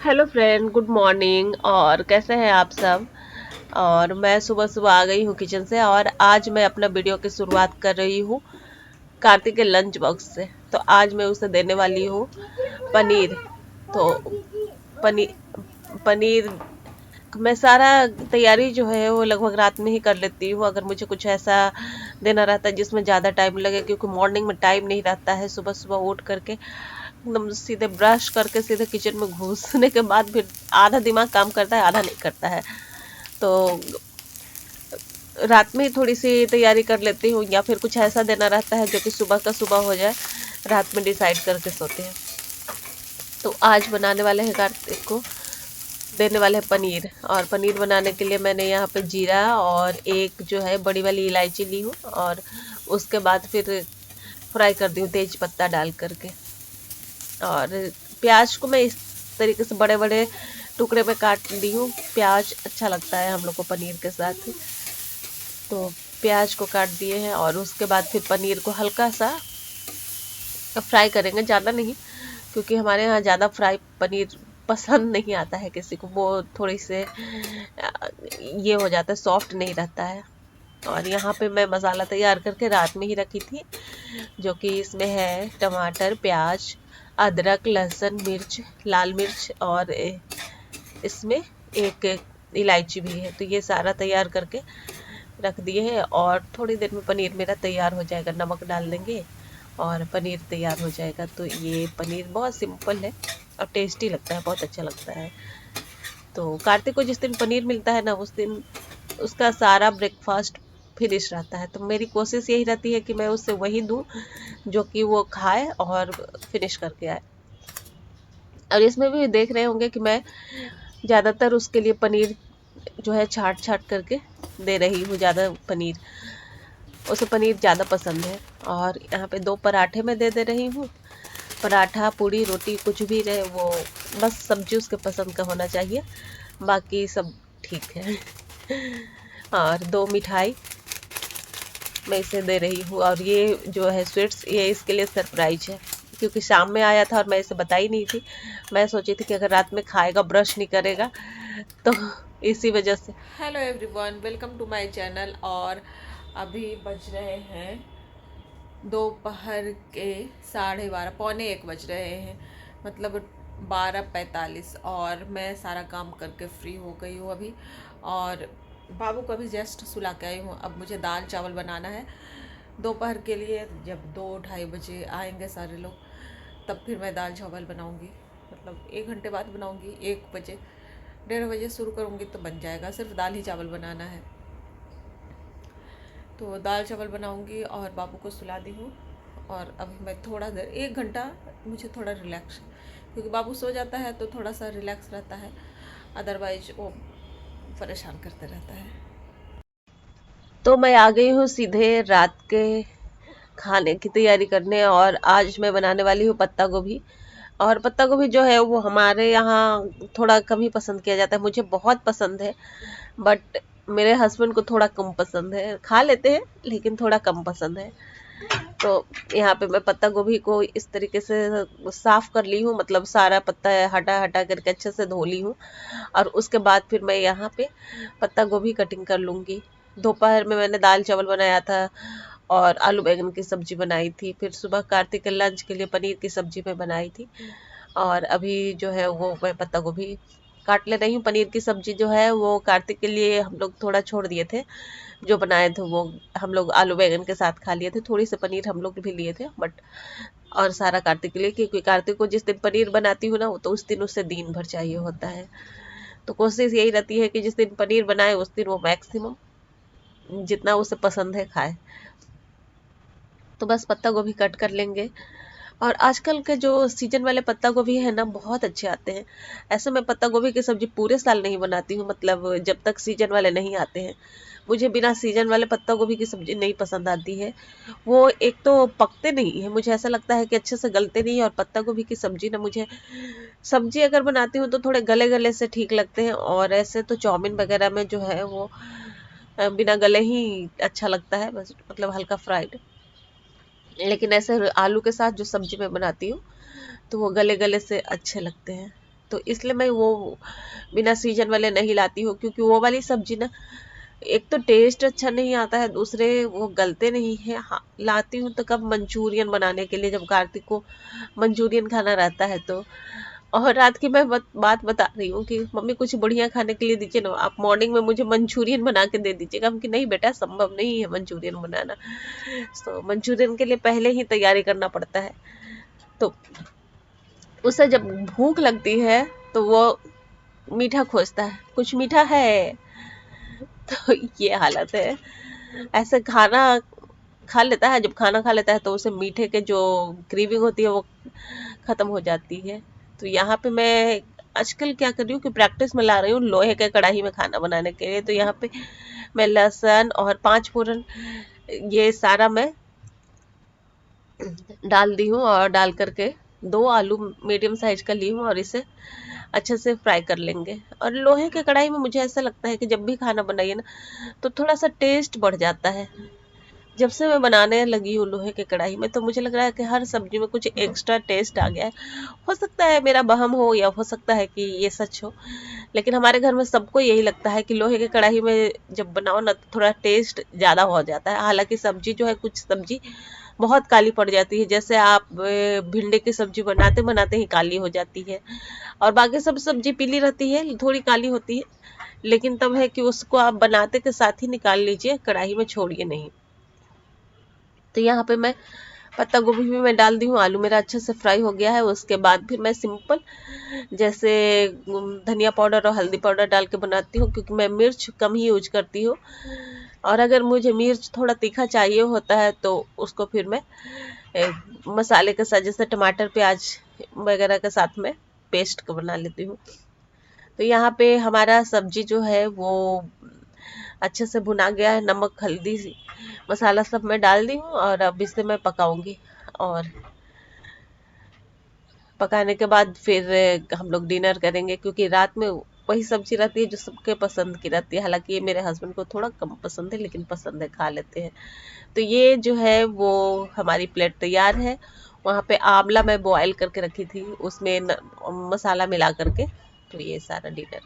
Hello friend, good morning. और कैसे हैं आप सब। और मैं सुबह सुबह आ गई हूँ किचन से, और आज मैं अपना वीडियो की शुरुआत कर रही हूँ कार्तिक के लंच बॉक्स से। तो आज मैं उसे देने वाली हूँ पनीर। तो पनीर पनीर मैं सारा तैयारी जो है वो लगभग रात में ही कर लेती हूँ, अगर मुझे कुछ ऐसा देना रहता है जिसमें ज़्यादा टाइम लगे, क्योंकि मॉर्निंग में टाइम नहीं रहता है। सुबह सुबह उठ करके एकदम सीधे ब्रश करके सीधे किचन में घुसने के बाद फिर आधा दिमाग काम करता है, आधा नहीं करता है। तो रात में ही थोड़ी सी तैयारी कर लेती हूँ, या फिर कुछ ऐसा देना रहता है जो कि सुबह का सुबह हो जाए, रात में डिसाइड करके सोते हैं। तो आज बनाने वाले हैं कार्तिक को देने वाले हैं पनीर। और पनीर बनाने के लिए मैंने यहाँ पे जीरा और एक जो है बड़ी वाली इलायची ली हूँ, और उसके बाद फिर फ्राई कर दी हूँ तेज पत्ता डाल करके। और प्याज को मैं इस तरीके से बड़े बड़े टुकड़े में काट दी हूँ। प्याज अच्छा लगता है हम लोग को पनीर के साथ। तो प्याज को काट दिए हैं, और उसके बाद फिर पनीर को हल्का सा फ्राई करेंगे, ज़्यादा नहीं, क्योंकि हमारे यहाँ ज़्यादा फ्राई पनीर पसंद नहीं आता है किसी को। वो थोड़ी से ये हो जाता है, सॉफ्ट नहीं रहता है। और यहाँ पे मैं मसाला तैयार करके रात में ही रखी थी, जो कि इसमें है टमाटर, प्याज, अदरक, लहसुन, मिर्च, लाल मिर्च, और इसमें एक इलायची भी है। तो ये सारा तैयार करके रख दिए हैं, और थोड़ी देर में पनीर मेरा तैयार हो जाएगा। नमक डाल देंगे और पनीर तैयार हो जाएगा। तो ये पनीर बहुत सिंपल है और टेस्टी लगता है, बहुत अच्छा लगता है। तो कार्तिक को जिस दिन पनीर मिलता है ना, उस दिन उसका सारा ब्रेकफास्ट फिनिश रहता है। तो मेरी कोशिश यही रहती है कि मैं उसे वही दूं जो कि वो खाए और फिनिश करके आए। और इसमें भी देख रहे होंगे कि मैं ज़्यादातर उसके लिए पनीर जो है छाट छाट करके दे रही हूँ। ज़्यादा पनीर, उसे पनीर ज़्यादा पसंद है। और यहाँ पे 2 पराठे मैं दे दे रही हूँ। पराठा, पूड़ी, रोटी कुछ भी रहे, वो बस सब्जी उसके पसंद का होना चाहिए, बाकी सब ठीक है। और 2 मिठाई मैं इसे दे रही हूँ। और ये जो है स्वीट्स, ये इसके लिए सरप्राइज है, क्योंकि शाम में आया था और मैं इसे बताई नहीं थी। मैं सोची थी कि अगर रात में खाएगा, ब्रश नहीं करेगा, तो इसी वजह से। Hello everyone, welcome to my channel. और अभी बज रहे हैं दोपहर के 12:30, पौने 1 बज रहे हैं, मतलब 12:45। और मैं सारा काम करके फ्री हो गई हूँ अभी। और बाबू को अभी जस्ट सुला के आई हूँ। अब मुझे दाल चावल बनाना है दोपहर के लिए। जब 2-2:30 बजे आएंगे सारे लोग, तब फिर मैं दाल चावल बनाऊँगी, मतलब 1 घंटे बाद बनाऊँगी। 1 बजे, 1:30 बजे शुरू करूँगी तो बन जाएगा। सिर्फ दाल ही चावल बनाना है। तो दाल चावल बनाऊंगी और बाबू को सुला दी हूँ। और अभी मैं थोड़ा देर, 1 घंटा मुझे थोड़ा रिलैक्स, क्योंकि बाबू सो जाता है तो थोड़ा सा रिलैक्स रहता है, अदरवाइज वो परेशान करते रहता है। तो मैं आ गई हूँ सीधे रात के खाने की तैयारी करने। और आज मैं बनाने वाली हूँ पत्ता गोभी। और पत्ता गोभी जो है वो हमारे यहाँ थोड़ा कम ही पसंद किया जाता है। मुझे बहुत पसंद है, बट मेरे हस्बैंड को थोड़ा कम पसंद है। खा लेते हैं लेकिन थोड़ा कम पसंद है। तो यहाँ पे मैं पत्ता गोभी को इस तरीके से साफ कर ली हूँ, मतलब सारा पत्ता हटा हटा करके अच्छे से धो ली हूँ। और उसके बाद फिर मैं यहाँ पे पत्ता गोभी कटिंग कर लूँगी। दोपहर में मैंने दाल चावल बनाया था और आलू बैंगन की सब्जी बनाई थी। फिर सुबह कार्तिक के लंच के लिए पनीर की सब्जी मैं बनाई थी। और अभी जो है वो मैं पत्ता गोभी काट ले रही हूँ। पनीर की सब्जी जो है वो कार्तिक के लिए हम लोग थोड़ा छोड़ दिए थे, जो बनाए थे वो हम लोग आलू बैंगन के साथ खा लिए थे। थोड़ी सी पनीर हम लोग भी लिए थे, बट और सारा कार्तिक के लिए, क्योंकि कार्तिक को जिस दिन पनीर बनाती हूँ ना, तो उस दिन उसे दिन भर चाहिए होता है। तो कोशिश यही रहती है कि जिस दिन पनीर बनाए उस दिन वो मैक्सिमम जितना उसे पसंद है खाए। तो बस पत्ता गोभी कट कर लेंगे। और आजकल के जो सीजन वाले पत्ता गोभी है ना, बहुत अच्छे आते हैं। ऐसे मैं पत्ता गोभी की सब्जी पूरे साल नहीं बनाती हूँ, मतलब जब तक सीजन वाले नहीं आते हैं। मुझे बिना सीजन वाले पत्ता गोभी की सब्जी नहीं पसंद आती है। वो एक तो पकते नहीं है, मुझे ऐसा लगता है कि अच्छे से गलते नहीं है। और पत्ता गोभी की सब्जी ना, मुझे सब्जी अगर बनाती हूँ तो थोड़े गले गले से ठीक लगते हैं। और ऐसे तो चाउमीन वगैरह में जो है वो बिना गले ही अच्छा लगता है, बस मतलब हल्का फ्राइड। लेकिन ऐसे आलू के साथ जो सब्जी मैं बनाती हूँ तो वो गले गले से अच्छे लगते हैं। तो इसलिए मैं वो बिना सीजन वाले नहीं लाती हूँ, क्योंकि वो वाली सब्जी ना एक तो टेस्ट अच्छा नहीं आता है, दूसरे वो गलते नहीं है। हाँ, लाती हूँ तो कब मंचूरियन बनाने के लिए, जब कार्तिक को मंचूरियन खाना रहता है तो। और रात की मैं बात बता रही हूँ कि मम्मी कुछ बढ़िया खाने के लिए दीजिए ना, आप मॉर्निंग में मुझे मंचूरियन बना के दे दीजिएगा। हम कि नहीं बेटा, संभव नहीं है मंचूरियन बनाना। तो मंचूरियन के लिए पहले ही तैयारी करना पड़ता है। तो उसे जब भूख लगती है तो वो मीठा खोजता है, कुछ मीठा है। तो ये हालत है। ऐसे खाना खा लेता है, जब खाना खा लेता है तो उसे मीठे के जो क्रेविंग होती है वो खत्म हो जाती है। तो यहाँ पे मैं आजकल क्या कर रही हूँ कि प्रैक्टिस में ला रही हूँ लोहे के कढ़ाई में खाना बनाने के लिए। तो यहाँ पे मैं लहसुन और 5 फोरन ये सारा मैं डाल दी हूँ, और डाल करके 2 आलू मीडियम साइज का ली हूँ और इसे अच्छे से फ्राई कर लेंगे। और लोहे के कढ़ाई में मुझे ऐसा लगता है कि जब भी खाना बनाइए ना तो थोड़ा सा टेस्ट बढ़ जाता है। जब से मैं बनाने लगी हूँ लोहे के कढ़ाई में तो मुझे लग रहा है कि हर सब्जी में कुछ एक्स्ट्रा टेस्ट आ गया है। हो सकता है मेरा वहम हो या हो सकता है कि ये सच हो, लेकिन हमारे घर में सबको यही लगता है कि लोहे के कढ़ाई में जब बनाओ ना तो थोड़ा टेस्ट ज़्यादा हो जाता है। हालांकि सब्जी जो है, कुछ सब्जी बहुत काली पड़ जाती है, जैसे आप भिंडी की सब्जी बनाते बनाते ही काली हो जाती है, और बाकी सब सब्जी पीली रहती है, थोड़ी काली होती है। लेकिन तब है कि उसको आप बनाते के साथ ही निकाल लीजिए, कढ़ाई में छोड़िए नहीं। तो यहाँ पे मैं पत्ता गोभी भी मैं डाल दी हूँ, आलू मेरा अच्छे से फ्राई हो गया है। उसके बाद फिर मैं सिंपल जैसे धनिया पाउडर और हल्दी पाउडर डाल के बनाती हूँ, क्योंकि मैं मिर्च कम ही यूज करती हूँ। और अगर मुझे मिर्च थोड़ा तीखा चाहिए होता है तो उसको फिर मैं मसाले के साथ, जैसे टमाटर प्याज वगैरह के साथ में पेस्ट बना लेती हूँ। तो यहाँ पे हमारा सब्जी जो है वो अच्छे से भुना गया है। नमक हल्दी मसाला सब मैं डाल दी हूँ, और अब इसे मैं पकाऊंगी। और पकाने के बाद फिर हम लोग डिनर करेंगे, क्योंकि रात में वही सब्जी रहती है जो सबके पसंद की रहती है। हालांकि ये मेरे हस्बैंड को थोड़ा कम पसंद है, लेकिन पसंद है, खा लेते हैं। तो ये जो है वो हमारी प्लेट तैयार है। वहाँ पे आंवला मैं बॉयल करके रखी थी, उसमें मसाला मिला करके। तो ये सारा डिनर